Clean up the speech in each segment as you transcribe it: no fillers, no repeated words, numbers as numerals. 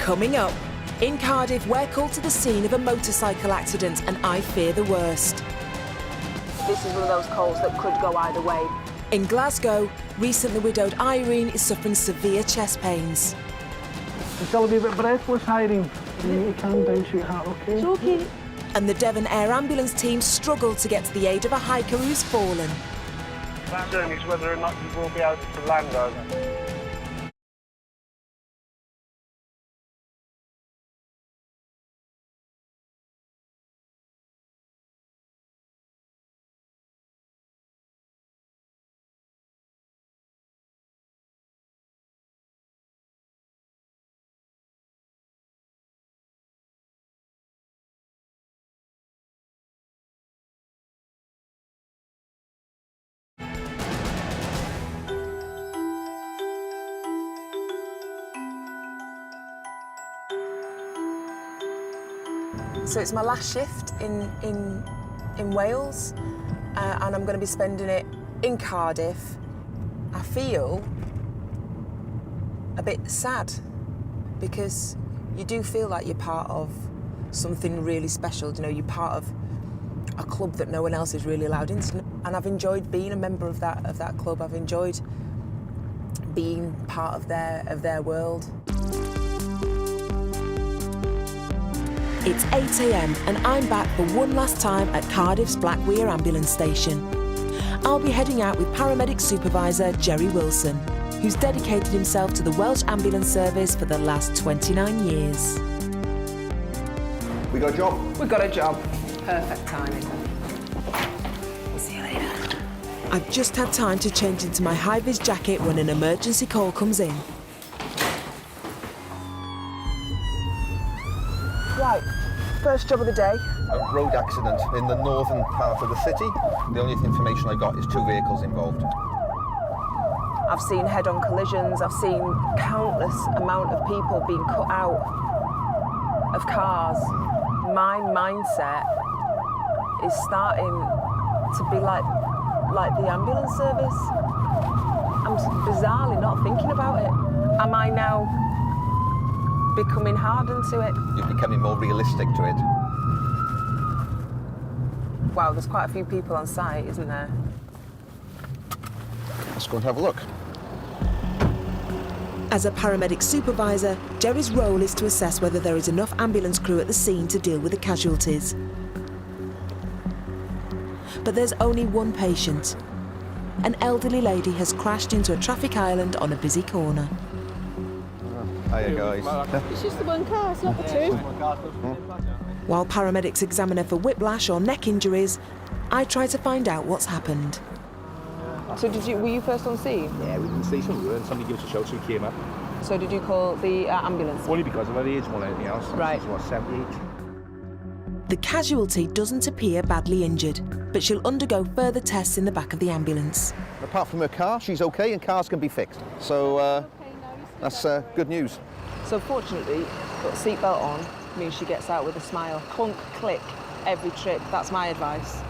Coming up, in Cardiff, we're called to the scene of a motorcycle accident and I fear the worst. This is one of those calls that could go either way. In Glasgow, recently widowed Irene is suffering severe chest pains. I'm still a wee bit breathless, Irene. You need to calm down, sweetheart, OK? It's OK. And the Devon Air Ambulance team struggled to get to the aid of a hiker who's fallen. The concern is whether or not you will be able to land over. So it's my last shift in Wales, and I'm going to be spending it in Cardiff. I feel a bit sad because you do feel like you're part of something really special. You know, you're part of a club that no one else is really allowed into, and I've enjoyed being a member of that club. I've enjoyed being part of their world. It's 8 a.m. and I'm back for one last time at Cardiff's Blackweir ambulance station. I'll be heading out with Paramedics supervisor Jerry Wilson, who's dedicated himself to the Welsh ambulance service for the last 29 years. We got a job? We've got a job. Perfect timing. We'll see you later. I've just had time to change into my high-vis jacket when an emergency call comes in. Right, first job of the day. A road accident in the northern part of the city. The only information I got is 2 vehicles involved. I've seen head-on collisions. I've seen countless amount of people being cut out of cars. My mindset is starting to be like the ambulance service. I'm bizarrely not thinking about it. Am I now becoming hardened to it? You're becoming more realistic to it. Wow, there's quite a few people on site, isn't there? Let's go and have a look. As a paramedic supervisor, Jerry's role is to assess whether there is enough ambulance crew at the scene to deal with the casualties. But there's only one patient. An elderly lady has crashed into a traffic island on a busy corner. Hiya, guys. It's just the one car, it's not the two. While paramedics examine her for whiplash or neck injuries, I try to find out what's happened. So were you first on scene? Yeah, we didn't see somebody and somebody gave us a shout, so we came up. So did you call the ambulance? Only because of her age more than anything else. Right. She's, what, 78? The casualty doesn't appear badly injured, but she'll undergo further tests in the back of the ambulance. Apart from her car, she's okay and cars can be fixed. So that's good news. So fortunately, got a seatbelt on, means she gets out with a smile. Clunk, click, every trip. That's my advice.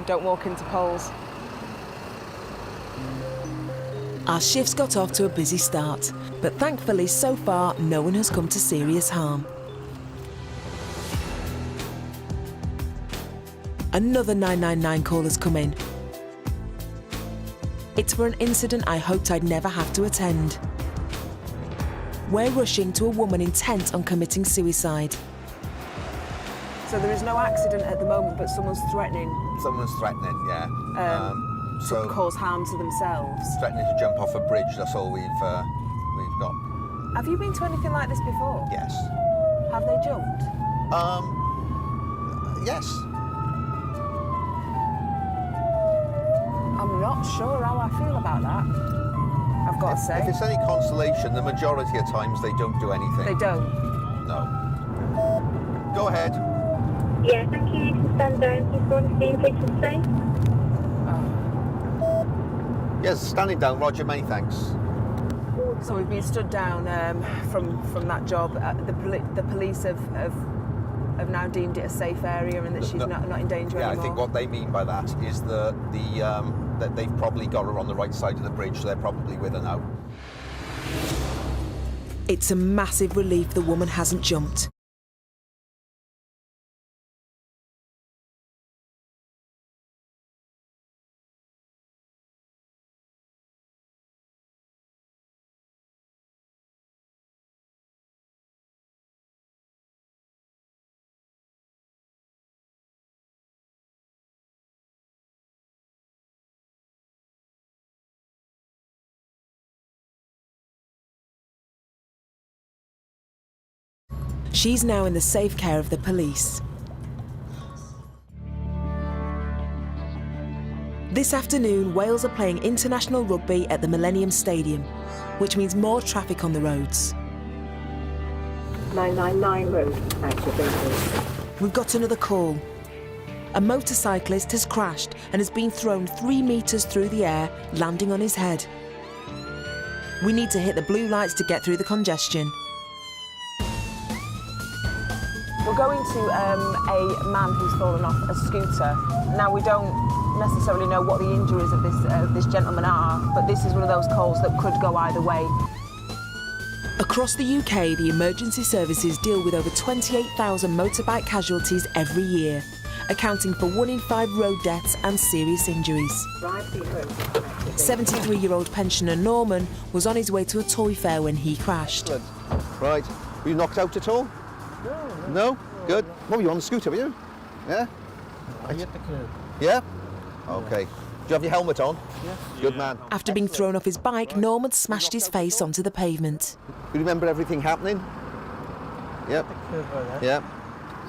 Don't walk into poles. Our shifts got off to a busy start, but thankfully so far no one has come to serious harm. Another 999 call has come in. It's for an incident I hoped I'd never have to attend. We're rushing to a woman intent on committing suicide. So there is no accident at the moment, but someone's threatening. Someone's threatening, yeah. To cause harm to themselves. Threatening to jump off a bridge, that's all we've got. Have you been to anything like this before? Yes. Have they jumped? Yes. I'm not sure how I feel about that, I've got to say. If it's any consolation, the majority of times they don't do anything. They don't? No. Go ahead. Yeah, thank you. stand down. He's going to be infected today. Yes, standing down, Roger, many thanks. So we've been stood down from that job. The police have now deemed it a safe area and that she's not in danger Yeah, anymore. I think what they mean by that is that they've probably got her on the right side of the bridge, so they're probably with her now. It's a massive relief the woman hasn't jumped. She's now in the safe care of the police. This afternoon, Wales are playing international rugby at the Millennium Stadium, which means more traffic on the roads. 999 road, activated. We've got another call. A motorcyclist has crashed and has been thrown 3 metres through the air, landing on his head. We need to hit the blue lights to get through the congestion. We're going to a man who's fallen off a scooter. Now, we don't necessarily know what the injuries of this gentleman are, but this is one of those calls that could go either way. Across the UK, the emergency services deal with over 28,000 motorbike casualties every year, accounting for 1 in 5 road deaths and serious injuries. 73-year-old pensioner Norman was on his way to a toy fair when he crashed. Right, were you knocked out at all? No? Good. What were you on the scooter, were you? Yeah? I hit the curb. Yeah? Okay. Do you have your helmet on? Yes. Good man. After being thrown off his bike, Norman smashed his face onto the pavement. You remember everything happening? Yep. Yeah.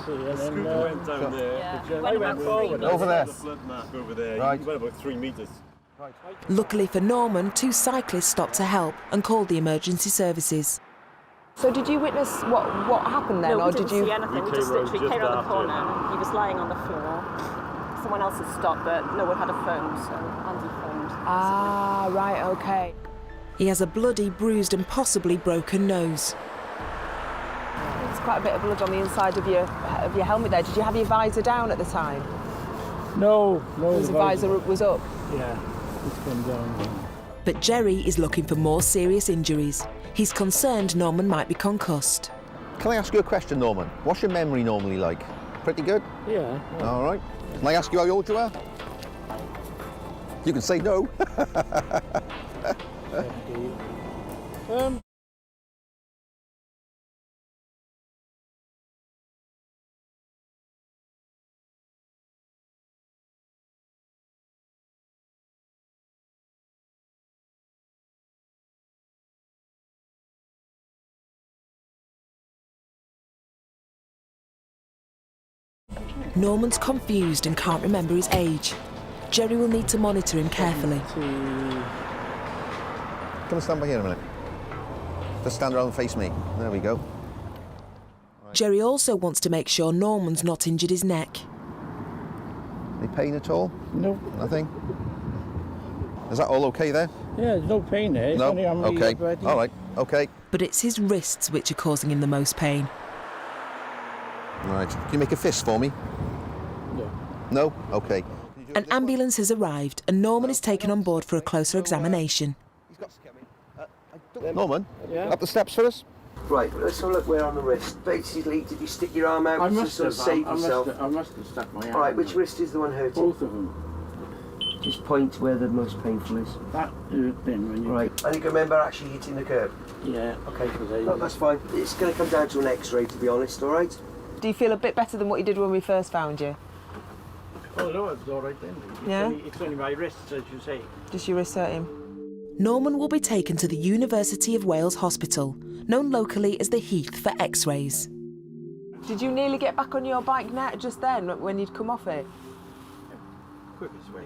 The scooter went down there. Yeah. I went forward. Over there. The flood mark over there. Right. You went about 3 metres. Luckily for Norman, 2 cyclists stopped to help and called the emergency services. So did you witness what happened then, No, or we didn't did you? see anything. We just literally came around the corner and he was lying on the floor. Someone else had stopped, but no one had a phone, so Andy phoned. Ah, right, okay. He has a bloody, bruised and possibly broken nose. There's quite a bit of blood on the inside of your helmet there. Did you have your visor down at the time? No. The visor was up? Yeah, it's gone down. But Jerry is looking for more serious injuries. He's concerned Norman might be concussed. Can I ask you a question, Norman? What's your memory normally like? Pretty good? Yeah. All right. Can I ask you how old you are? You can say no. Norman's confused and can't remember his age. Jerry will need to monitor him carefully. Come and stand by here a minute. Just stand around and face me. There we go. Right. Jerry also wants to make sure Norman's not injured his neck. Any pain at all? No. Nothing? Is that all okay there? Yeah, there's no pain there. It's No? only on my Okay. body. All right. Okay. But it's his wrists which are causing him the most pain. Right. Can you make a fist for me? No. No? Okay. An ambulance has arrived and Norman is taken on board for a closer examination. Norman, Yeah? up the steps for us. Right, let's have a look where on the wrist. Basically, did you stick your arm out I to must sort have. of save I yourself? must have stuck my arm. All right, which out. wrist is the one hurting? Both of them. Just point where the most painful is. That hurt then when you... Right, and you can remember actually hitting the curb? Yeah. Okay, Because no, that's fine. It's going to come down to an X-ray, to be honest, all right? Do you feel a bit better than what you did when we first found you? Oh, no, it was all right then. Yeah? It's only my wrists, as you say. Just your wrist hurting? Norman will be taken to the University of Wales Hospital, known locally as the Heath, for x-rays. Did you nearly get back on your bike net just then when you'd come off it? Quickest way.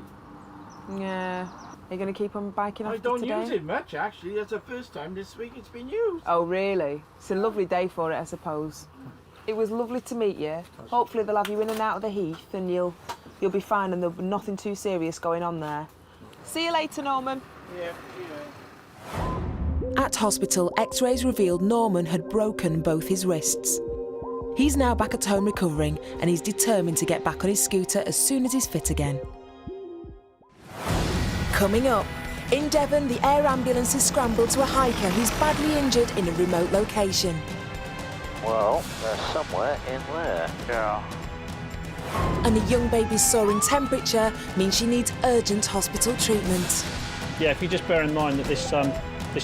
Yeah. Are you going to keep on biking I after don't today? use it much, actually. That's the first time this week it's been used. Oh, really? It's a lovely day for it, I suppose. It was lovely to meet you. Hopefully they'll have you in and out of the heath and you'll be fine and there'll be nothing too serious going on there. See you later, Norman. Yeah, At hospital, X-rays revealed Norman had broken both his wrists. He's now back at home recovering and he's determined to get back on his scooter as soon as he's fit again. Coming up, in Devon, the air ambulance has scrambled to a hiker who's badly injured in a remote location. Well, they're somewhere in there. yeah. And a young baby's soaring temperature means she needs urgent hospital treatment. Yeah, if you just bear in mind that this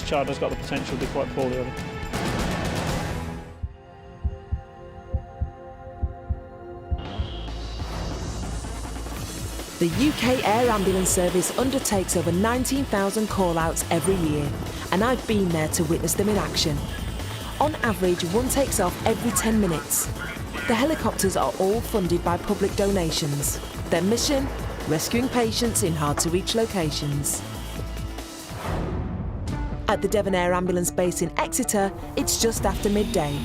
child has got the potential to be quite poorly with it. The UK Air Ambulance Service undertakes over 19,000 call-outs every year, and I've been there to witness them in action. On average, one takes off every 10 minutes. The helicopters are all funded by public donations. Their mission? Rescuing patients in hard-to-reach locations. At the Devon Air Ambulance base in Exeter, it's just after midday.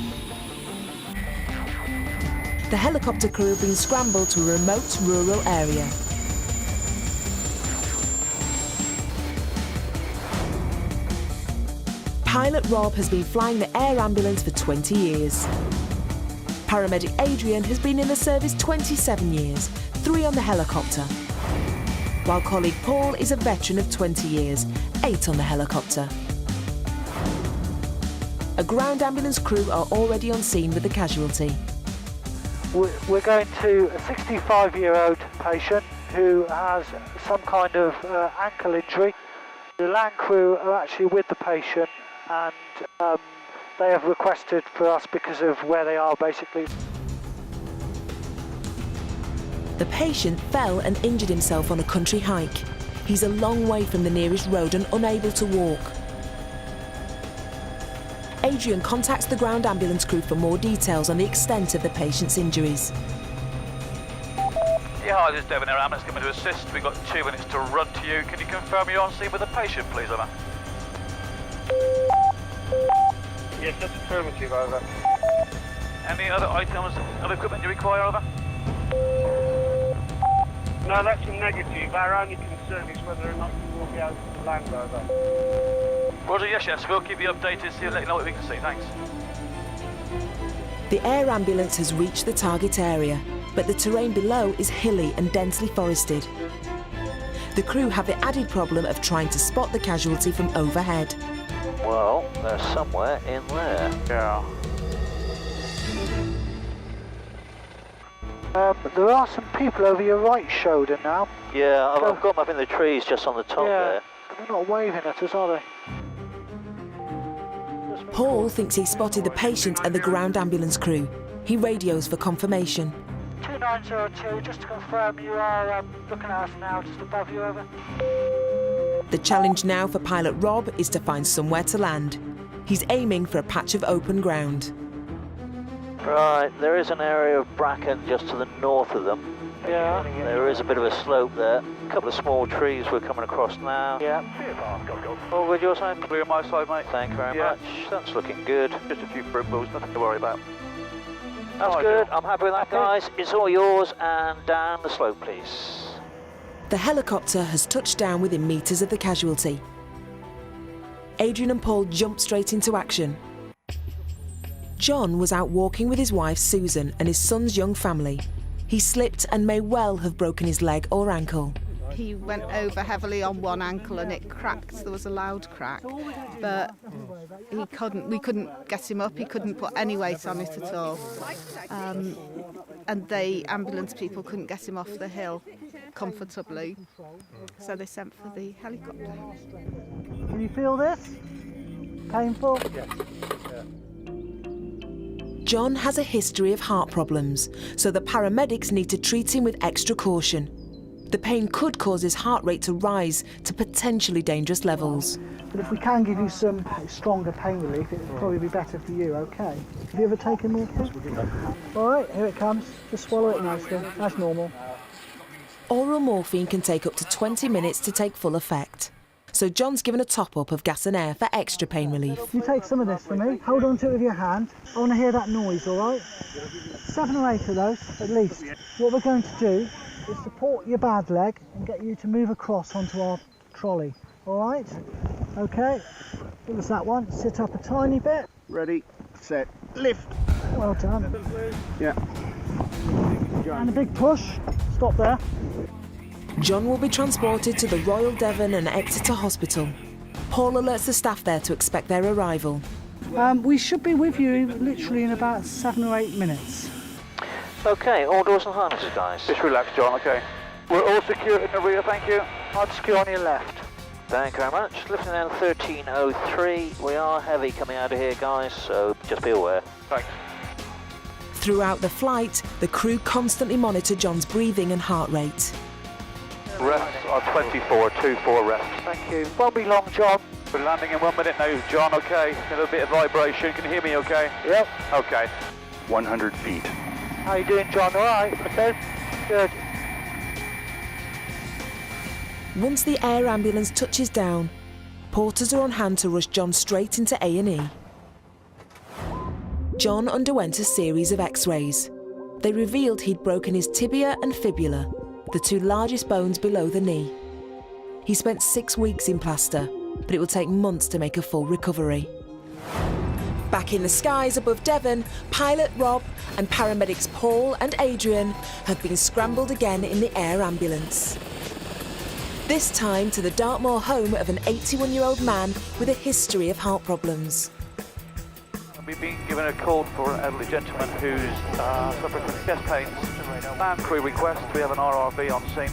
The helicopter crew have been scrambled to a remote rural area. Pilot Rob has been flying the air ambulance for 20 years. Paramedic Adrian has been in the service 27 years, 3 on the helicopter. While colleague Paul is a veteran of 20 years, 8 on the helicopter. A ground ambulance crew are already on scene with the casualty. We're going to a 65-year-old patient who has some kind of ankle injury. The land crew are actually with the patient and they have requested for us because of where they are, basically. The patient fell and injured himself on a country hike. He's a long way from the nearest road and unable to walk. Adrian contacts the ground ambulance crew for more details on the extent of the patient's injuries. Yeah, hi, this is Devon Air Ambulance coming to assist. We've got 2 minutes to run to you. Can you confirm you're on scene with the patient, please, over? Yes, that's affirmative, over. Any other items, other equipment you require, over? No, that's a negative. Our only concern is whether or not you will be able to land, over. Roger, yes, we'll keep you updated, so let you know what we can see, thanks. The air ambulance has reached the target area, but the terrain below is hilly and densely forested. The crew have the added problem of trying to spot the casualty from overhead. Well, they're somewhere in there. Yeah. There are some people over your right shoulder now. Yeah, I've got them up in the trees just on the top there. They're not waving at us, are they? Paul thinks he spotted the patient and the ground ambulance crew. He radios for confirmation. 2902, just to confirm you are looking at us now, just above you, over. The challenge now for pilot Rob is to find somewhere to land. He's aiming for a patch of open ground. Right, there is an area of bracken just to the north of them. Yeah. There is a bit of a slope there. A couple of small trees we're coming across now. Yeah. All good your side? Clear on my side, mate. Thank you very much. That's looking good. Just a few brimbles, nothing to worry about. That's good. I'm happy with that, guys. It's all yours, and down the slope, please. The helicopter has touched down within metres of the casualty. Adrian and Paul jump straight into action. John was out walking with his wife Susan and his son's young family. He slipped and may well have broken his leg or ankle. He went over heavily on one ankle and it cracked. There was a loud crack, but we couldn't get him up. He couldn't put any weight on it at all. And the ambulance people couldn't get him off the hill comfortably, so they sent for the helicopter. Can you feel this? Painful? Yes. Yeah. John has a history of heart problems, so the paramedics need to treat him with extra caution. The pain could cause his heart rate to rise to potentially dangerous levels. But if we can give you some stronger pain relief, it would probably be better for you, okay? Have you ever taken morphine? All right, here it comes. Just swallow it nicely. That's normal. Oral morphine can take up to 20 minutes to take full effect. so John's given a top-up of gas and air for extra pain relief. You take some of this for me, hold on to it with your hand. I want to hear that noise, all right? 7 or 8 of those, at least. What we're going to do is support your bad leg and get you to move across onto our trolley, all right? Okay, give us that one. Sit up a tiny bit. Ready, set, lift. Well done. Yeah. And a big push. Stop there. John will be transported to the Royal Devon and Exeter Hospital. Paul alerts the staff there to expect their arrival. We should be with you literally in about 7 or 8 minutes. Okay, all doors and harnesses, guys. Just relax, John, okay. We're all secure in the rear, thank you. Hard secure on your left. Thank you very much. Lifting down 1303. We are heavy coming out of here, guys, so just be aware. Thanks. Throughout the flight, the crew constantly monitor John's breathing and heart rate. Rests are 24 rests. Thank you. Won't be long, John. We're landing in 1 minute now, John, okay? A little bit of vibration. Can you hear me okay? Yep. Okay. 100 feet. How you doing, John? All right? Okay. Good. Once the air ambulance touches down, porters are on hand to rush John straight into A&E. John underwent a series of x-rays. They revealed he'd broken his tibia and fibula, the 2 largest bones below the knee. He spent 6 weeks in plaster, but it will take months to make a full recovery. Back in the skies above Devon, pilot Rob and paramedics Paul and Adrian have been scrambled again in the air ambulance. This time to the Dartmoor home of an 81-year-old man with a history of heart problems. We've been given a call for an elderly gentleman who's suffering from chest pains. And crew request, we have an RRV on scene.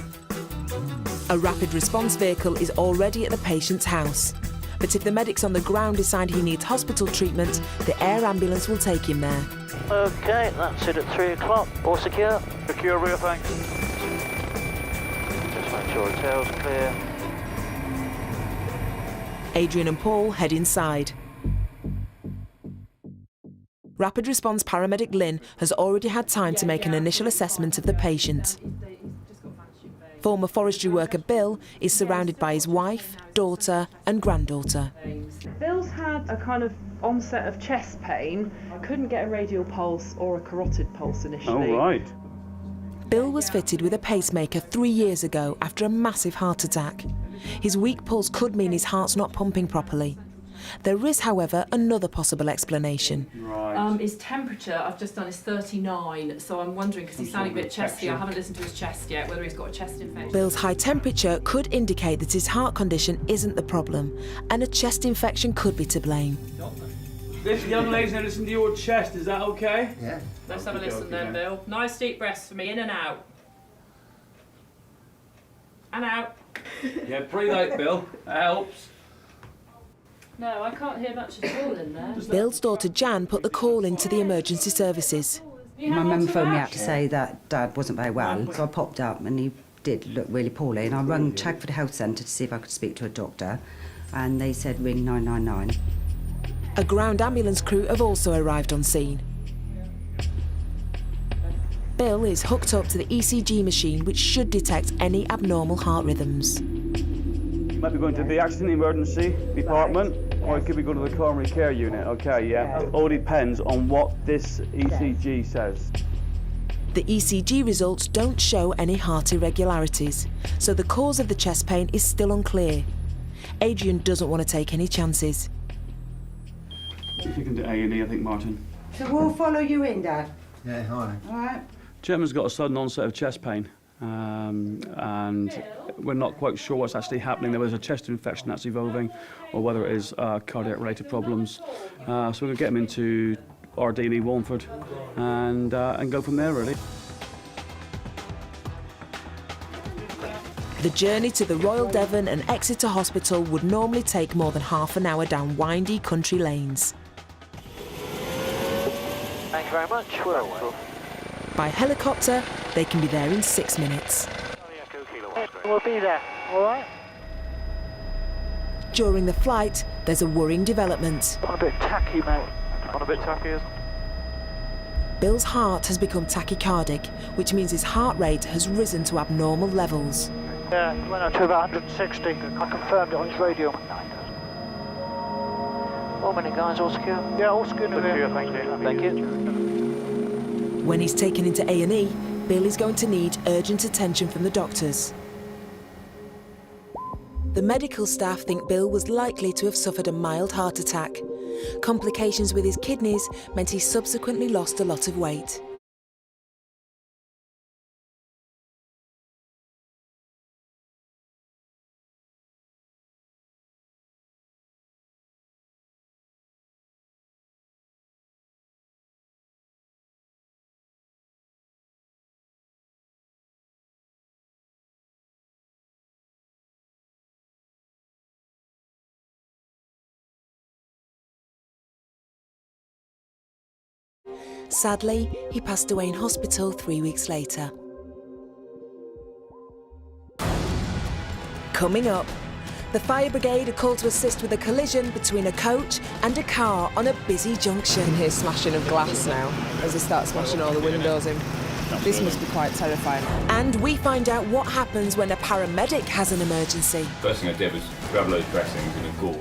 A rapid response vehicle is already at the patient's house. But if the medics on the ground decide he needs hospital treatment, the air ambulance will take him there. Okay, that's it at 3 o'clock. All secure? Secure rear, thanks. Just make sure the tail's clear. Adrian and Paul head inside. Rapid response paramedic Lynn has already had time to make an initial assessment of the patient. Former forestry worker Bill is surrounded by his wife, daughter and granddaughter. Bill's had a kind of onset of chest pain, couldn't get a radial pulse or a carotid pulse initially. Oh, right. Bill was fitted with a pacemaker 3 years ago after a massive heart attack. His weak pulse could mean his heart's not pumping properly. There is, however, another possible explanation. His temperature, I've just done, is 39, so I'm wondering, because he's sounding a bit chesty, I haven't listened to his chest yet, whether he's got a chest infection. Bill's high temperature could indicate that his heart condition isn't the problem, and a chest infection could be to blame. This young lady's going to listen to your chest, is that okay? Yeah. Let's have a listen then, Bill. Nice deep breaths for me, in and out. And out. Yeah, breathe out, Bill. That helps. No, I can't hear much at all in there. Bill's daughter Jan put the call into the emergency services. My mum phoned me out to say that Dad wasn't very well, so I popped up and he did look really poorly, and I rang Chagford Health Centre to see if I could speak to a doctor, and they said ring 999. A ground ambulance crew have also arrived on scene. Bill is hooked up to the ECG machine, which should detect any abnormal heart rhythms. You might be going to the accident emergency department, or it could be going to the coronary care unit, okay, yeah? All depends on what this ECG says. The ECG results don't show any heart irregularities, so the cause of the chest pain is still unclear. Adrian doesn't want to take any chances. If you can do A&E, I think, Martin. So we'll follow you in, Dad? Yeah, hi. All right. Gentleman's got a sudden onset of chest pain, and we're not quite sure what's actually happening. There was a chest infection that's evolving, or whether it is cardiac-related problems. So we're going to get him into RDE Walford and go from there, really. The journey to the Royal Devon and Exeter Hospital would normally take more than half an hour down windy country lanes. Thank you very much. We're on. By helicopter, they can be there in 6 minutes. We'll be there, all right? During the flight, there's a worrying development. I'm a bit tacky, mate. On a bit tacky, is Bill's heart has become tachycardic, which means his heart rate has risen to abnormal levels. Yeah, he went up to about 160. I confirmed it on his radio. 4 minute guys, all secure? Yeah, all secure. Thank you. When he's taken into A&E, Bill is going to need urgent attention from the doctors. The medical staff think Bill was likely to have suffered a mild heart attack. Complications with his kidneys meant he subsequently lost a lot of weight. Sadly, he passed away in hospital 3 weeks later. Coming up, the fire brigade are called to assist with a collision between a coach and a car on a busy junction. You can hear smashing of glass now as they start smashing all the windows in. This must be quite terrifying. And we find out what happens when a paramedic has an emergency. First thing I did was grab a load of dressings and a gauze.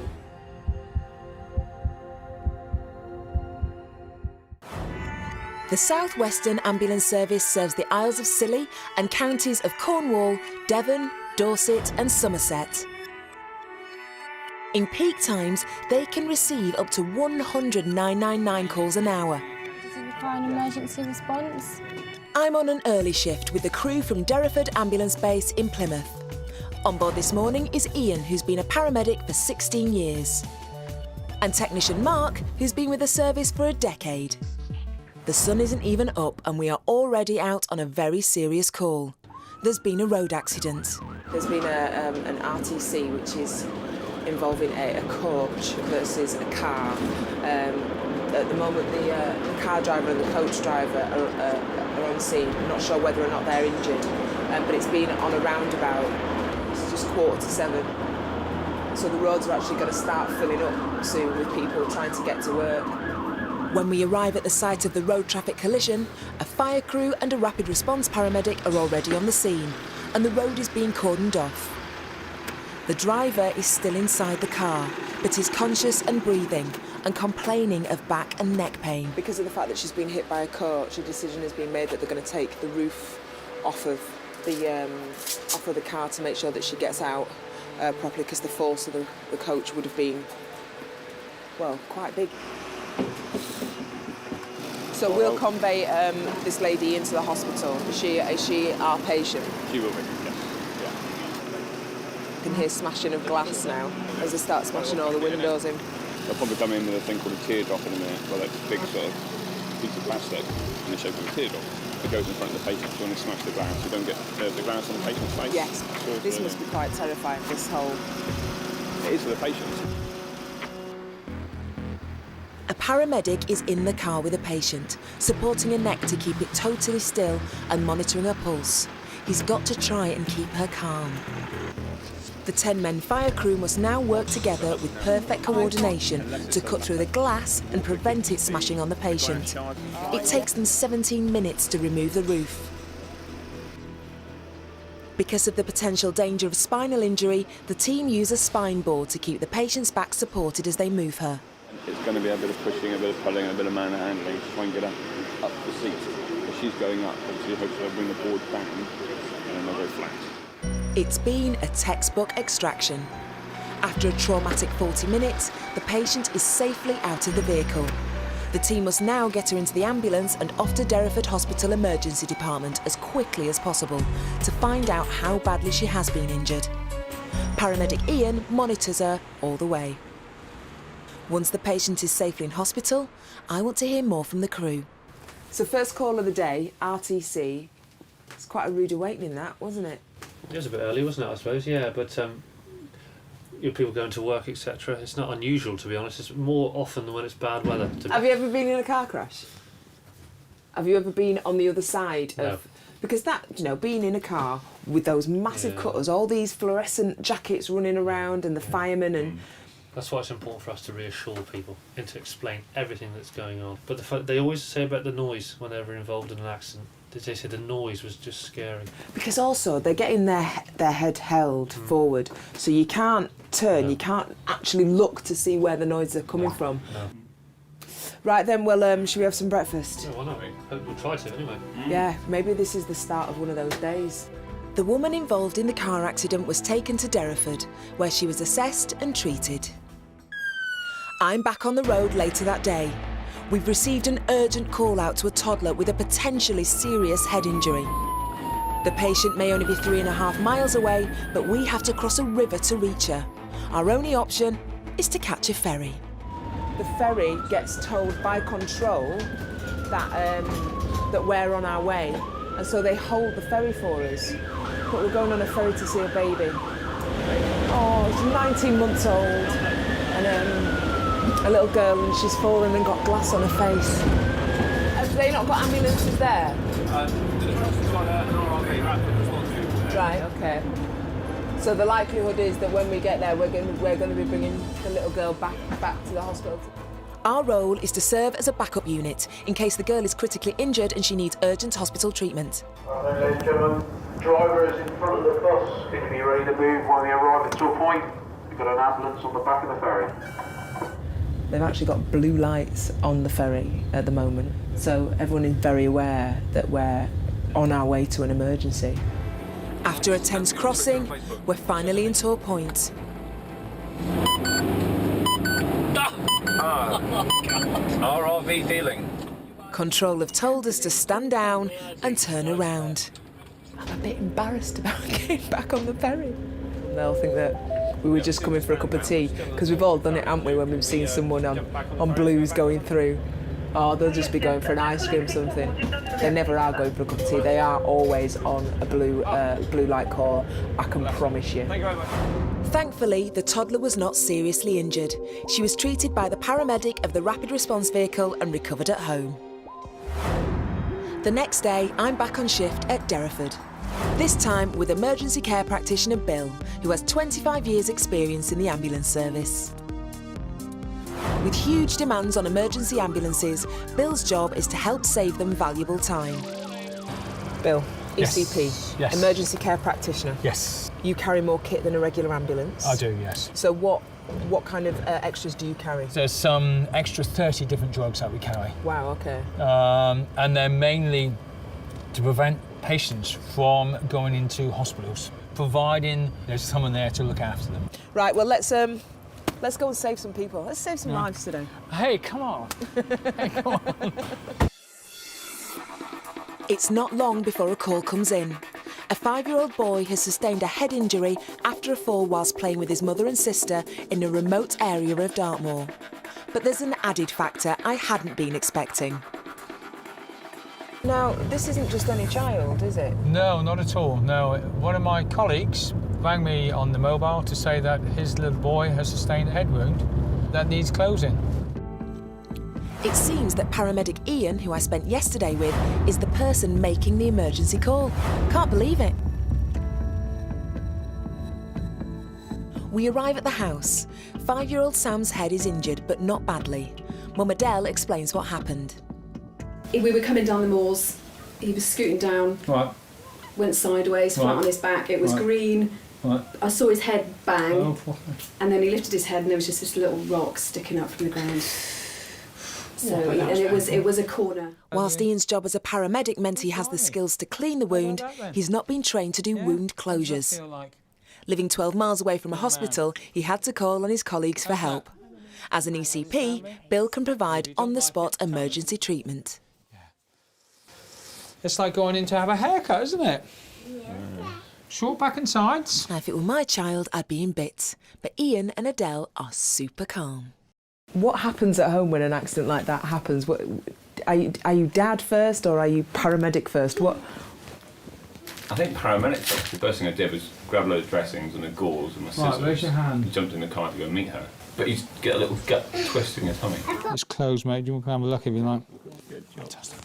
The South Western Ambulance Service serves the Isles of Scilly and counties of Cornwall, Devon, Dorset and Somerset. In peak times, they can receive up to 100 999 calls an hour. Does it require an emergency response? I'm on an early shift with the crew from Derriford Ambulance Base in Plymouth. On board this morning is Ian, who's been a paramedic for 16 years. And technician Mark, who's been with the service for a decade. The sun isn't even up and we are already out on a very serious call. There's been a road accident. There's been an RTC which is involving a coach versus a car. At the moment the car driver and the coach driver are on scene. I'm not sure whether or not they're injured, but it's been on a roundabout. It's just 6:45. So the roads are actually going to start filling up soon with people trying to get to work. When we arrive at the site of the road traffic collision, a fire crew and a rapid response paramedic are already on the scene, and the road is being cordoned off. The driver is still inside the car, but is conscious and breathing, and complaining of back and neck pain. Because of the fact that she's been hit by a coach, a decision has been made that they're going to take the roof off of the car to make sure that she gets out properly, because the force of the coach would have been, well, quite big. So we'll convey this lady into the hospital. Is she our patient? She will be, yes. You can hear smashing of glass now as they start smashing all the windows in. They'll probably come in with a thing called a teardrop in a minute, well, that's a big sort of piece of plastic in the shape of a teardrop. It goes in front of the patient, so when they smash the glass, you don't get the glass on the patient's face. Yes, this must be quite terrifying, this whole... It is for the patients. A paramedic is in the car with a patient, supporting a neck to keep it totally still and monitoring her pulse. He's got to try and keep her calm. The 10-man fire crew must now work together with perfect coordination to cut through the glass and prevent it smashing on the patient. It takes them 17 minutes to remove the roof. Because of the potential danger of spinal injury, the team use a spine board to keep the patient's back supported as they move her. It's going to be a bit of pushing, a bit of pulling, a bit of manhandling to try and get up the seat. If she's going up, obviously hopefully I'll bring the board down and then they'll go flat. It's been a textbook extraction. After a traumatic 40 minutes, the patient is safely out of the vehicle. The team must now get her into the ambulance and off to Derriford Hospital Emergency Department as quickly as possible to find out how badly she has been injured. Paramedic Ian monitors her all the way. Once the patient is safely in hospital, I want to hear more from the crew. So first call of the day, RTC. It's quite a rude awakening, that, wasn't it? It was a bit early, wasn't it, I suppose, yeah, but people going to work, etc. It's not unusual, to be honest. It's more often than when it's bad weather. Have you ever been in a car crash? Have you ever been on the other side of... No. Because that, you know, being in a car with those massive cutters, all these fluorescent jackets running around and the firemen and... That's why it's important for us to reassure people and to explain everything that's going on. But they always say about the noise when they're involved in an accident. they said the noise was just scary. Because also they're getting their head held forward, so you can't turn, you can't actually look to see where the noises are coming from. No. Right then, well, should we have some breakfast? Yeah, why not? We'll try to anyway. Yeah, maybe this is the start of one of those days. The woman involved in the car accident was taken to Derriford, where she was assessed and treated. I'm back on the road later that day. We've received an urgent call out to a toddler with a potentially serious head injury. The patient may only be 3.5 miles away, but we have to cross a river to reach her. Our only option is to catch a ferry. The ferry gets told by control that we're on our way, and so they hold the ferry for us. But we're going on a ferry to see a baby. Oh, she's 19 months old, and a little girl, and she's fallen and got glass on her face. Have they not got ambulances there? Right, okay. So the likelihood is that when we get there, we're going to be bringing the little girl back to the hospital. Our role is to serve as a backup unit in case the girl is critically injured and she needs urgent hospital treatment. Right, ladies and gentlemen, driver is in front of the bus. Can you be ready to move when we arrive at some point? We've got an ambulance on the back of the ferry. They've actually got blue lights on the ferry at the moment, so everyone is very aware that we're on our way to an emergency. After a tense crossing, we're finally into a point. RRV dealing. Control have told us to stand down and turn around. I'm a bit embarrassed about getting back on the ferry. They'll think that we were just coming for a cup of tea, because we've all done it, haven't we, when we've seen someone on blues going through. Oh, they'll just be going for an ice cream or something. They never are going for a cup of tea. They are always on a blue light call, I can promise you. Thankfully, the toddler was not seriously injured. She was treated by the paramedic of the rapid response vehicle and recovered at home. The next day, I'm back on shift at Derriford. This time with emergency care practitioner Bill, who has 25 years' experience in the ambulance service. With huge demands on emergency ambulances, Bill's job is to help save them valuable time. Bill, Yes. ECP, Yes. emergency care practitioner. Yes. You carry more kit than a regular ambulance? I do, yes. So what kind of extras do you carry? There's some extra 30 different drugs that we carry. Wow, okay. And they're mainly to prevent patients from going into hospitals, providing there's someone there to look after them. Right, well, let's go and save some people. Let's save some lives today. Hey, come on. Hey, come on. It's not long before a call comes in. A 5-year-old boy has sustained a head injury after a fall whilst playing with his mother and sister in a remote area of Dartmoor. But there's an added factor I hadn't been expecting. Now, this isn't just any child, is it? No, not at all. No, one of my colleagues rang me on the mobile to say that his little boy has sustained a head wound that needs closing. It seems that paramedic Ian, who I spent yesterday with, is the person making the emergency call. Can't believe it. We arrive at the house. 5-year-old Sam's head is injured, but not badly. Mum Adele explains what happened. We were coming down the moors. He was scooting down. Right. Went sideways, flat on his back. It was green. Right. I saw his head bang, Oh, and then he lifted his head, and there was just this little rock sticking up from the ground. So, and it was a corner. Whilst Ian's job as a paramedic meant he has the skills to clean the wound, he's not been trained to do wound closures. Living 12 miles away from a hospital, he had to call on his colleagues for help. As an ECP, Bill can provide on-the-spot emergency treatment. It's like going in to have a haircut, isn't it? Short back and sides. Now, if it were my child, I'd be in bits. But Ian and Adele are super calm. What happens at home when an accident like that happens? Are you dad first or are you paramedic first? What? I think paramedic first. The first thing I did was grab a load of dressings and a gauze and my scissors. Right, raise your hand. And jumped in the car to go meet her. But you get a little gut twist in your tummy. It's closed, mate. You can have a look if you like. Fantastic.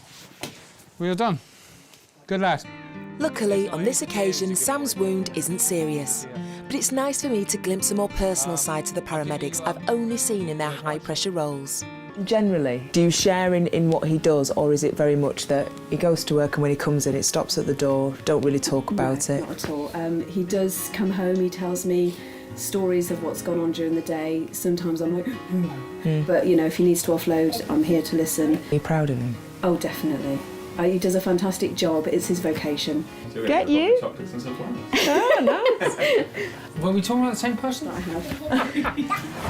We're done. Good lad. Luckily, on this occasion, Sam's wound isn't serious. But it's nice for me to glimpse a more personal side to the paramedics I've only seen in their high-pressure roles. Generally, do you share in what he does, or is it very much that he goes to work and when he comes in, it stops at the door, don't really talk about it? Not at all. He does come home, he tells me stories of what's gone on during the day. Sometimes I'm like, but you know, if he needs to offload, I'm here to listen. Are you proud of him? Oh, definitely. He does a fantastic job. It's his vocation. Get you? Chocolates and stuff like Oh, nice. Were we talking about the same person? I have.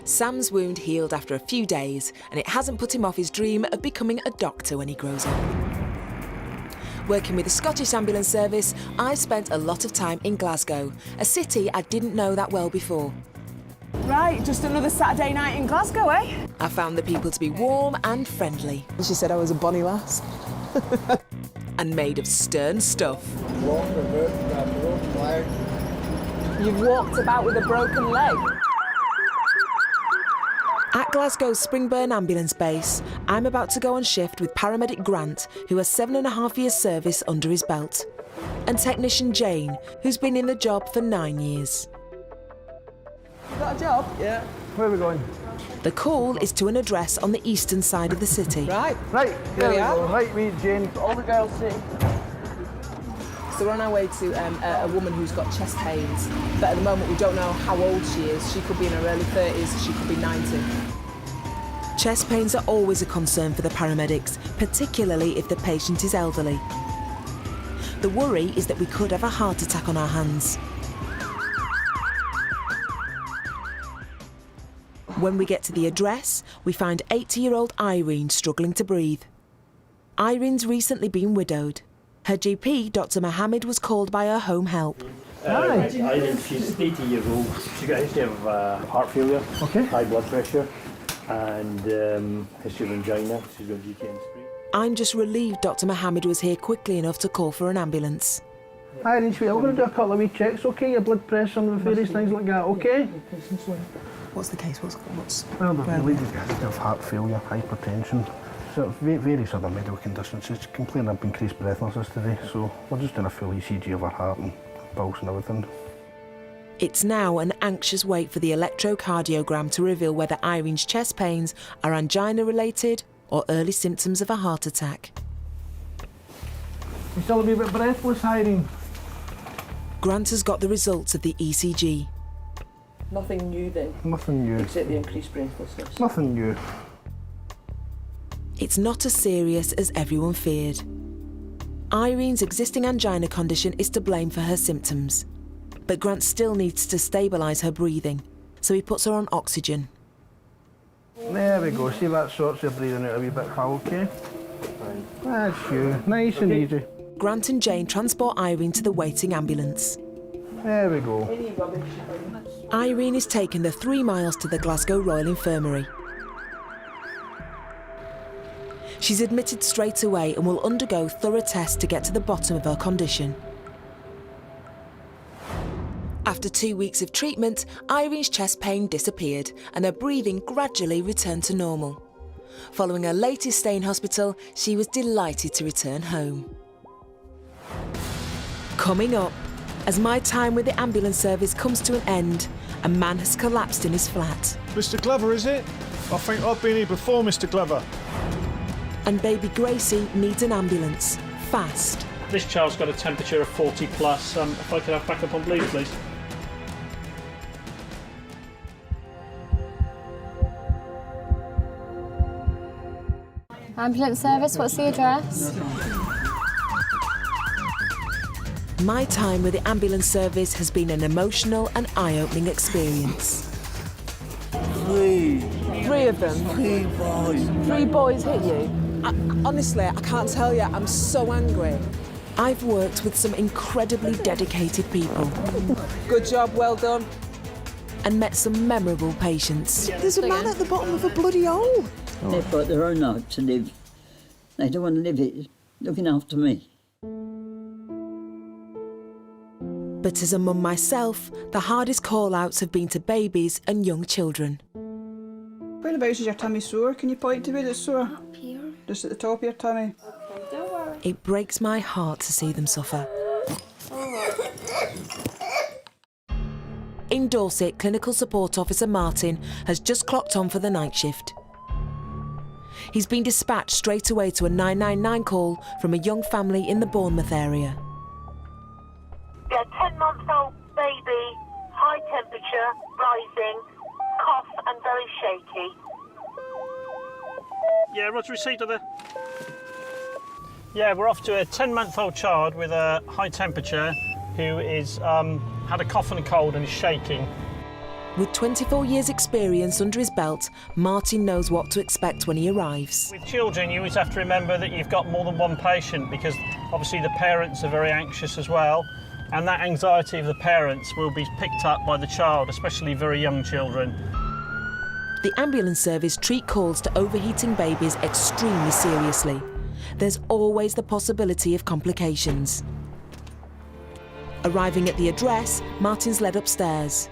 Sam's wound healed after a few days, and it hasn't put him off his dream of becoming a doctor when he grows up. Working with the Scottish Ambulance Service, I spent a lot of time in Glasgow, a city I didn't know that well before. Right, just another Saturday night in Glasgow, eh? I found the people to be warm and friendly. She said I was a bonny lass. And made of stern stuff. You've walked about with a broken leg. At Glasgow's Springburn Ambulance Base, I'm about to go on shift with paramedic Grant, who has 7.5 years service under his belt, and technician Jane, who's been in the job for 9 years. You got a job? Yeah. Where are we going? The call is to an address on the eastern side of the city. Right. Right, There we are. Right, me, Jane. All the girls see. So we're on our way to a woman who's got chest pains, but at the moment we don't know how old she is. She could be in her early 30s, she could be 90. Chest pains are always a concern for the paramedics, particularly if the patient is elderly. The worry is that we could have a heart attack on our hands. When we get to the address, we find 80-year-old Irene struggling to breathe. Irene's recently been widowed. Her GP, Dr. Mohammed, was called by her home help. Irene, she's 80 years old. She's got a history of heart failure, high blood pressure, and history of angina. She's got GKN3. I'm just relieved Dr. Mohammed was here quickly enough to call for an ambulance. Irene, sweet, we're going to do a couple of wee checks, okay? Your blood pressure and various things like that, okay? What's the case? What's Well, the lady's got a history of heart failure, hypertension, sort of various other medical conditions. She's complaining of increased breathlessness today, so we're just doing a full ECG of her heart and pulse and everything. It's now an anxious wait for the electrocardiogram to reveal whether Irene's chest pains are angina-related or early symptoms of a heart attack. You still a wee bit breathless, Irene? Grant has got the results of the ECG. Nothing new then? Nothing new. Except the increased breathlessness. Nothing new. It's not as serious as everyone feared. Irene's existing angina condition is to blame for her symptoms, but Grant still needs to stabilise her breathing, so he puts her on oxygen. There we go, see that sorts your breathing out a wee bit, pal, okay? That's you, nice and easy. Grant and Jane transport Irene to the waiting ambulance. There we go. Irene is taken the 3 miles to the Glasgow Royal Infirmary. She's admitted straight away and will undergo thorough tests to get to the bottom of her condition. After 2 weeks of treatment, Irene's chest pain disappeared and her breathing gradually returned to normal. Following her latest stay in hospital, she was delighted to return home. Coming up, as my time with the ambulance service comes to an end, a man has collapsed in his flat. Mr. Glover, is it? I think I've been here before, Mr. Glover. And baby Gracie needs an ambulance, fast. This child's got a temperature of 40 plus. If I could have backup on bleed, please. Ambulance service, what's the address? My time with the ambulance service has been an emotional and eye-opening experience. 3 of them? 3 boys. 3 boys hit you? Honestly, I can't tell you, I'm so angry. I've worked with some incredibly dedicated people. Good job, well done. And met some memorable patients. There's a man at the bottom of a bloody hole. They've got their own life to live. They don't want to live it looking after me. But as a mum myself, the hardest call-outs have been to babies and young children. Whereabouts is your tummy sore? Can you point to where it's sore? Up here. Just at the top of your tummy. Don't worry. It breaks my heart to see them suffer. In Dorset, Clinical Support Officer Martin has just clocked on for the night shift. He's been dispatched straight away to a 999 call from a young family in the Bournemouth area. Yeah, 10-month-old baby, high temperature, rising, cough and very shaky. Yeah, Roger, received of the... Yeah, we're off to a 10-month-old child with a high temperature who is had a cough and a cold and is shaking. With 24 years' experience under his belt, Martin knows what to expect when he arrives. With children, you always have to remember that you've got more than one patient because obviously the parents are very anxious as well, and that anxiety of the parents will be picked up by the child, especially very young children. The ambulance service treat calls to overheating babies extremely seriously. There's always the possibility of complications. Arriving at the address, Martin's led upstairs.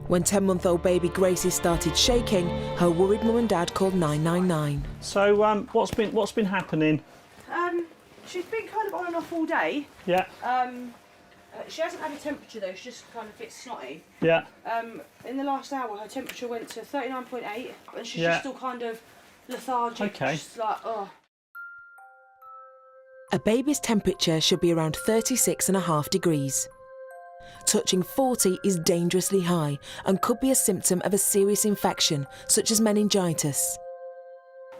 When 10-month-old baby Gracie started shaking, her worried mum and dad called 999. So, what's been happening? She's been kind of on and off all day. Yeah. She hasn't had a temperature though, she's just kind of a bit snotty. Yeah. In the last hour her temperature went to 39.8 and she's Yeah. just still kind of lethargic. Okay. Just like, oh. A baby's temperature should be around 36.5 degrees. Touching 40 is dangerously high and could be a symptom of a serious infection, such as meningitis.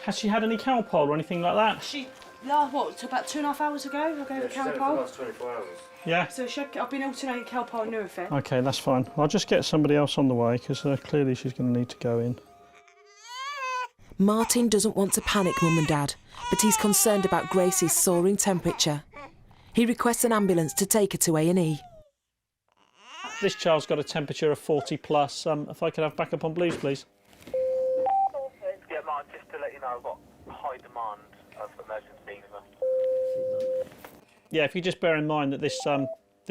Has she had any Calpol or anything like that? She, what, about 2.5 hours ago I gave her Calpol. last 24 hours. Yeah. So I've been alternating Calpol and Nurofen. Okay, that's fine. I'll just get somebody else on the way because clearly she's going to need to go in. Martin doesn't want to panic mum and dad, but he's concerned about Gracie's soaring temperature. He requests an ambulance to take her to A&E. This child's got a temperature of 40 plus. If I could have backup on blues, please. Yeah, Mark, just to let you know, I've got high demand of emergencies. Yeah, if you just bear in mind that this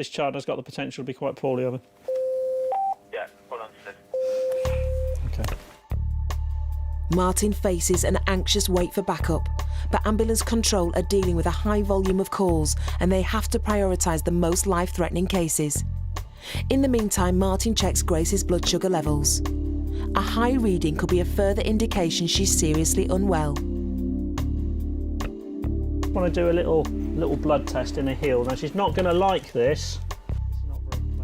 child has got the potential to be quite poorly over. Yeah, well understood. Okay. Martin faces an anxious wait for backup, but ambulance control are dealing with a high volume of calls and they have to prioritise the most life-threatening cases. In the meantime, Martin checks Gracie's blood sugar levels. A high reading could be a further indication she's seriously unwell. I want to do a little blood test in her heel. Now, she's not going to like this.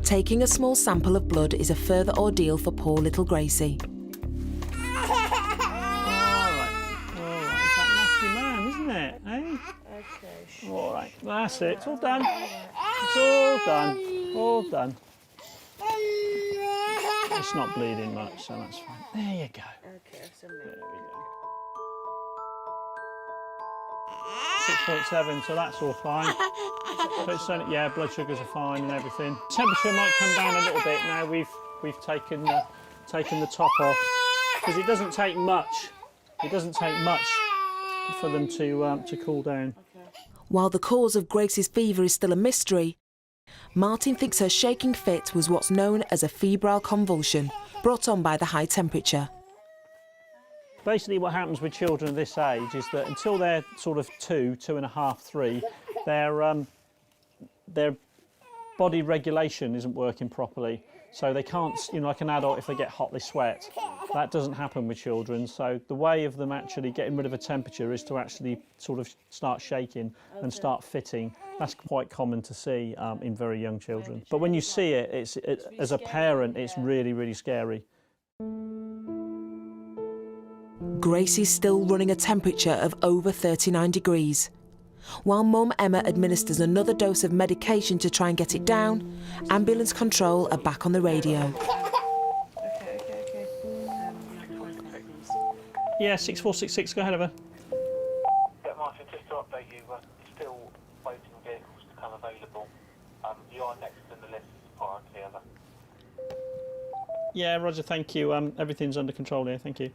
Taking a small sample of blood is a further ordeal for poor little Gracie. All right, that's it. It's all done. It's all done. All done. It's not bleeding much, so that's fine. There you go. Okay, there we go. 6.7, so that's all fine. So it's, yeah, blood sugars are fine and everything. Temperature might come down a little bit now. We've taken the top off because it doesn't take much. It doesn't take much for them to cool down. While the cause of Gracie's fever is still a mystery, Martin thinks her shaking fit was what's known as a febrile convulsion, brought on by the high temperature. Basically what happens with children of this age is that until they're sort of 2.5, 3, their body regulation isn't working properly. So they can't, like an adult, if they get hot, they sweat. That doesn't happen with children. So the way of them actually getting rid of a temperature is to actually sort of start shaking and start fitting. That's quite common to see in very young children. But when you see it, as a parent, it's really, really scary. Gracie's still running a temperature of over 39 degrees. While Mum Emma administers another dose of medication to try and get it down, ambulance control are back on the radio. Okay. Yeah, 6466, go ahead, Emma. Yeah, Martin, just to update you, we're still waiting vehicles to come available. You are next in the list as priority, Emma. Yeah, Roger, thank you. Everything's under control here, thank you.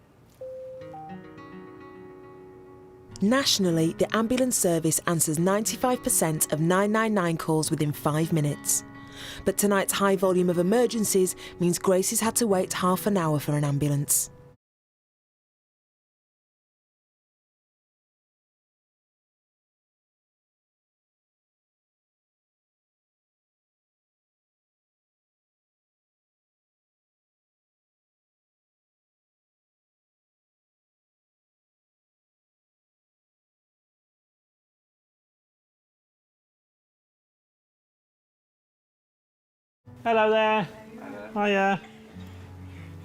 Nationally, the ambulance service answers 95% of 999 calls within 5 minutes. But tonight's high volume of emergencies means Gracie's had to wait half an hour for an ambulance. Hello there. Hiya.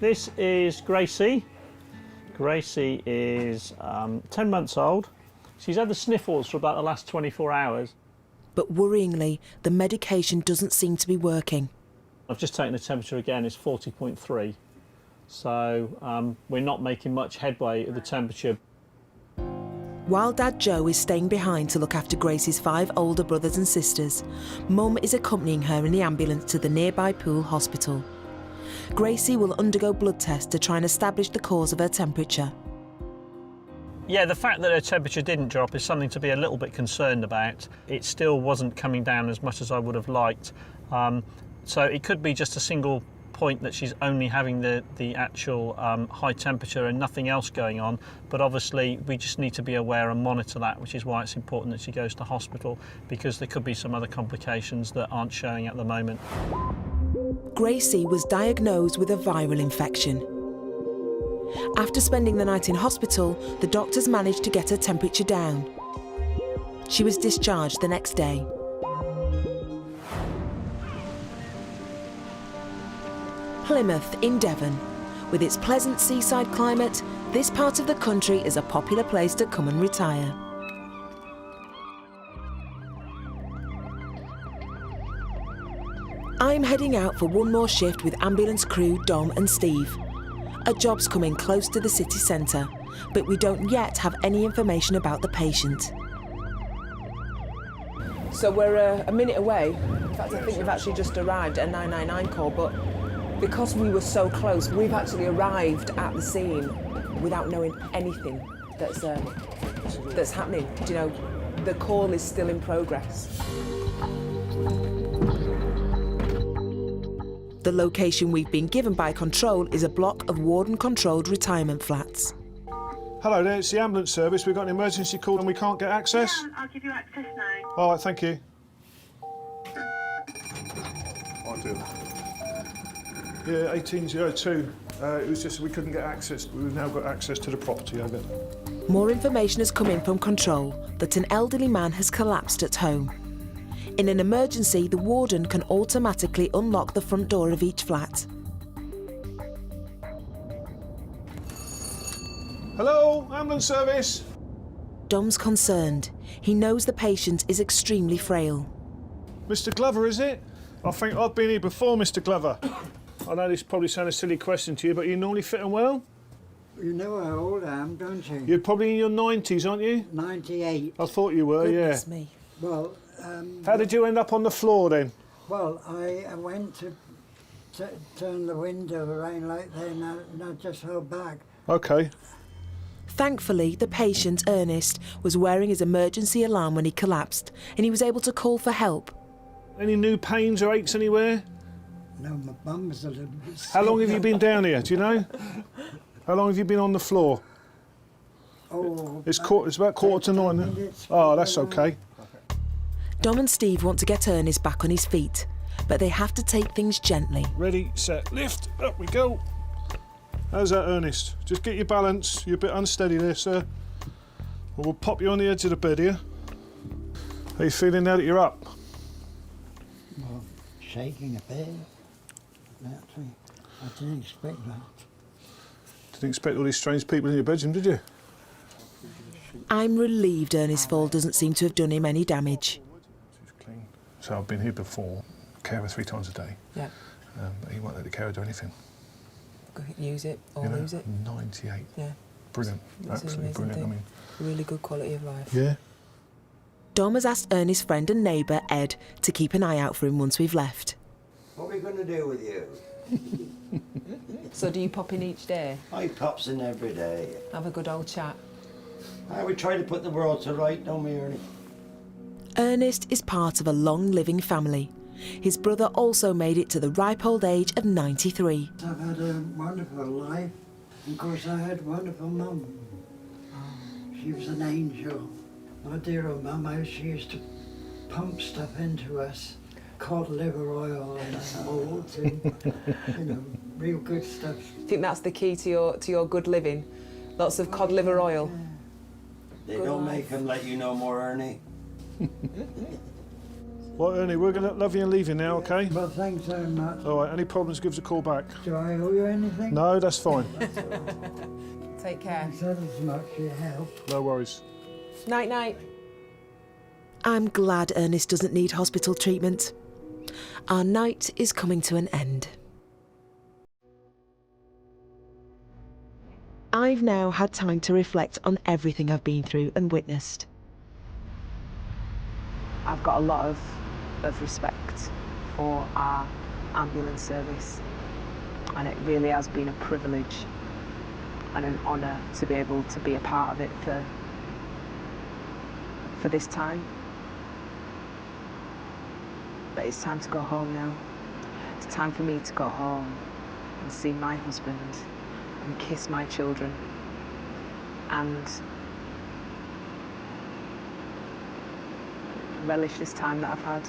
This is Gracie. Gracie is 10 months old. She's had the sniffles for about the last 24 hours. But worryingly, the medication doesn't seem to be working. I've just taken the temperature again, it's 40.3. So we're not making much headway at the temperature. While Dad Joe is staying behind to look after Gracie's 5 older brothers and sisters, Mum is accompanying her in the ambulance to the nearby Poole Hospital. Gracie will undergo blood tests to try and establish the cause of her temperature. Yeah, the fact that her temperature didn't drop is something to be a little bit concerned about. It still wasn't coming down as much as I would have liked. So it could be just a single point that she's only having the actual high temperature and nothing else going on. But obviously we just need to be aware and monitor that, which is why it's important that she goes to hospital, because there could be some other complications that aren't showing at the moment. Gracie was diagnosed with a viral infection. After spending the night in hospital, the doctors managed to get her temperature down. She was discharged the next day. Plymouth in Devon. With its pleasant seaside climate, this part of the country is a popular place to come and retire. I'm heading out for one more shift with ambulance crew Dom and Steve. A job's come in close to the city centre, but we don't yet have any information about the patient. So we're a minute away. In fact, I think we've actually just arrived at a 999 call, but because we were so close, we've actually arrived at the scene without knowing anything that's happening. Do you know, the call is still in progress. The location we've been given by Control is a block of warden-controlled retirement flats. Hello there, it's the ambulance service. We've got an emergency call and we can't get access. Yeah, I'll give you access now. All right, thank you. I do. Yeah, 1802. It was just we couldn't get access. We've now got access to the property of it. More information has come in from Control that an elderly man has collapsed at home. In an emergency, the warden can automatically unlock the front door of each flat. Hello, ambulance service. Dom's concerned. He knows the patient is extremely frail. Mr. Glover, is it? I think I've been here before, Mr. Glover. I know this probably sounds a silly question to you, but you're normally fit and well? You know how old I am, don't you? You're probably in your 90s, aren't you? 98. I thought you were, Goodness yeah. me. Well, how did you end up on the floor then? well, I went to turn the window around like that and I just held back. Okay. Thankfully, the patient, Ernest, was wearing his emergency alarm when he collapsed, and he was able to call for help. Any new pains or aches anywhere? No, my bum was a little bit How long have you been down here, do you know? How long have you been on the floor? Oh, It's about 8:45. Oh, that's okay. Dom and Steve want to get Ernest back on his feet, but they have to take things gently. Ready, set, lift, up we go. How's that, Ernest? Just get your balance. You're a bit unsteady there, sir. We'll pop you on the edge of the bed here. How you feeling now that you're up? well, shaking a bit. Naturally. I didn't expect that. Didn't expect all these strange people in your bedroom, did you? I'm relieved Ernest's fall doesn't seem to have done him any damage. So I've been here before, carer 3 times a day. Yeah. But he won't let the carer do anything. Use it or You know, lose it. 98. Yeah. Brilliant. It's an Absolutely amazing brilliant. I thing. mean, Really good quality of life. yeah. Dom has asked Ernest's friend and neighbour, Ed, to keep an eye out for him once we've left. What are we going to do with you? So do you pop in each day? I pops in every day. Have a good old chat? We try to put the world to right, don't we, Ernie? Ernest is part of a long-living family. His brother also made it to the ripe old age of 93. I've had a wonderful life. Of course, I had a wonderful mum. She was an angel. My dear old mum, she used to pump stuff into us, cod liver oil and malt and, real good stuff. I think that's the key to your good living. Lots of cod liver oil. They don't make them let you know more, Ernie. Well, Ernie, we're going to love you and leave you now, okay? Well, thanks very much. All right, any problems, give us a call back. Do I owe you anything? No, that's fine. Take care. Thanks ever so much for your help. No worries. Night, night. I'm glad Ernest doesn't need hospital treatment. Our night is coming to an end. I've now had time to reflect on everything I've been through and witnessed. I've got a lot of respect for our ambulance service, and it really has been a privilege and an honour to be able to be a part of it for this time. But it's time to go home now. It's time for me to go home and see my husband and kiss my children and relish this time that I've had.